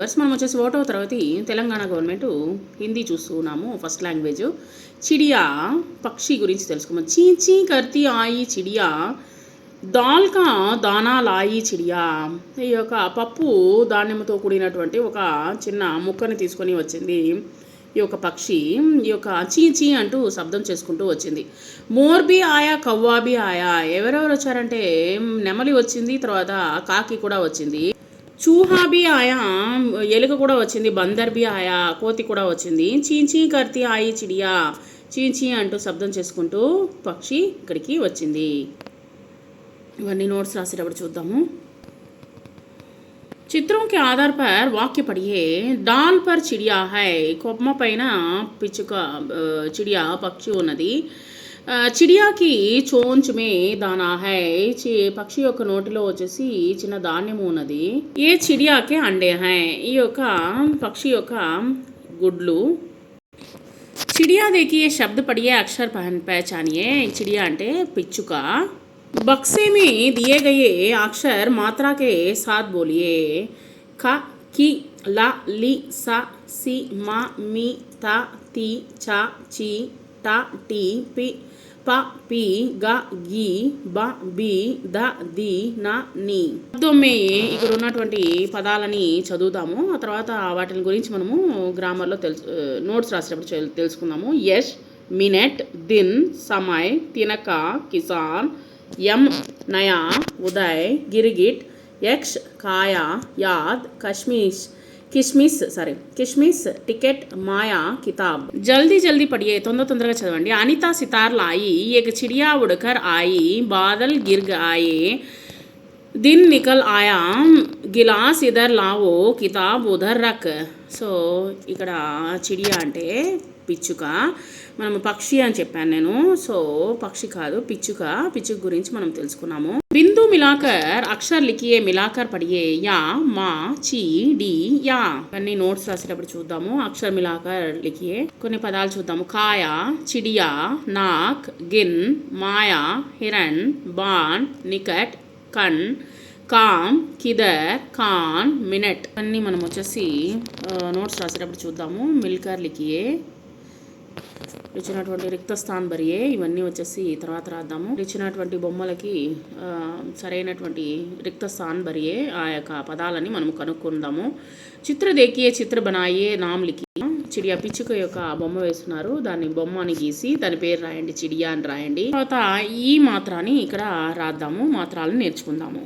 First మనం వచ్చేసి ఒకటో తరగతి తెలంగాణ గవర్నమెంట్ హిందీ చూస్తున్నాము. ఫస్ట్ లాంగ్వేజ్ చిడియా పక్షి గురించి తెలుసుకుందాం. చీ చీ కర్తీ ఆయి చిడియా దాల్ కా దానా లాయి చిడియా. ఈ యొక్క పప్పు ధాన్యంతో కూడినటువంటి ఒక చిన్న ముక్కని తీసుకొని వచ్చింది ఈ యొక్క పక్షి. ఈ యొక్క చీ చీ అంటూ శబ్దం చేసుకుంటూ వచ్చింది. మోర్బీ ఆయా కవ్వాబీ ఆయా. ఎవరెవరు వచ్చారంటే నెమలి వచ్చింది, తర్వాత కాకి కూడా వచ్చింది, చూహా బి ఆయా ఎలుక కూడా వచ్చింది, బందర్ బి ఆయా కోతి కూడా వచ్చింది. చీ కర్తి ఆయి చిడియా. చీ అంటూ శబ్దం చేసుకుంటూ పక్షి ఇక్కడికి వచ్చింది. ఇవన్నీ నోట్స్ రాసేటప్పుడు చూద్దాము. చిత్రం కే ఆధార్ పర్ వాక్య పడియే. డాల్ పర్ చిడియా హై. కొమ్మ పైన పిచ్చుక చిడియా పక్షి ఉన్నది. చిడియాకి చోంచ్ మే దానా హై. పక్షి యొక్క నోటిలో వచ్చేసి చిన్న ధాన్యము ఉన్నది. ఏ చిడియాకే అండే హై. ఈ యొక్క పక్షి యొక్క గుడ్లు. చిడియా దేకియే శబ్ద పడియే అక్షర్ పహచానియే. చిడియా అంటే పిచ్చుక. बक्से में दिए गए अक्षर मात्रा के साथ बोलिए. क की ला ली सा सी मा मी ता ती चा ची टा टी पी ప పి గ గి బ బి ద ది న ని. శబ్దమే ఇక్కడ ఉన్నటువంటి పదాలని చదువుతాము. ఆ తర్వాత వాటిని గురించి మనము గ్రామర్లో నోట్స్ రాసేటప్పుడు తెలుసుకుందాము. యష్ మినెట్ దిన్ సమయ్ తినక కిసాన్ ఎం నయా ఉదయ్ గిరిగిట్ యక్ష్ కాయా యాద్ కిస్మిస్ టికెట్ మాయా కితాబ్. జల్దీ పడియే. తొందరగా చదవండి. అనితా సితార్ లాయి. ఏక చిడియా ఉడకర్ ఆయి. బాదల్ గిర్ ఆయే. दिन निकल आया. గిలాస్ ఇదర్ లావో కితాబ్ ఉదర్ రక్. సో ఇక్కడ చిడియా అంటే పిచ్చుక. మనం పక్షి అని చెప్పాను నేను. సో పక్షి కాదు, పిచ్చుక గురించి మనం తెలుసుకున్నాము. బిందు మిలాకర్ అక్షర్ లిఖియే. మిలాకర్ పడియే. యా మా చి డి యా. అన్ని నోట్స్ రాసేటప్పుడు చూద్దాము. అక్షర్ మిలాకర్ లిఖియే. కొన్ని పదాలు చూద్దాము. కాయా, చిడియా, నాక్, గిన్, మాయా, హిరణ్, బాన్, నికట్, కన్, కామ్, కిదర్, ఖాన్, మినట్. అన్నీ మనం వచ్చేసి నోట్స్ రాసేటప్పుడు చూద్దాము. మిల్కర్ లిఖియే. ఇచ్చినటువంటి రిక్త స్థాన్ భరియే. ఇవన్నీ వచ్చేసి తర్వాత రాద్దాము. ఇచ్చినటువంటి బొమ్మలకి సరైనటువంటి రిక్త స్థాన్ భరియే. ఆ యొక్క పదాలని మనం కనుక్కుందాము. చిత్ర దేకియే చిత్ర బనాయే నామ్ లిఖి. చిడియా పిచ్చుక యొక్క బొమ్మ వేస్తున్నారు. దాన్ని బొమ్మని గీసి దాని పేరు రాయండి. చిడియా అని రాయండి. తర్వాత ఈ మాత్రాన్ని ఇక్కడ రాద్దాము. మాత్రాలను నేర్చుకుందాము.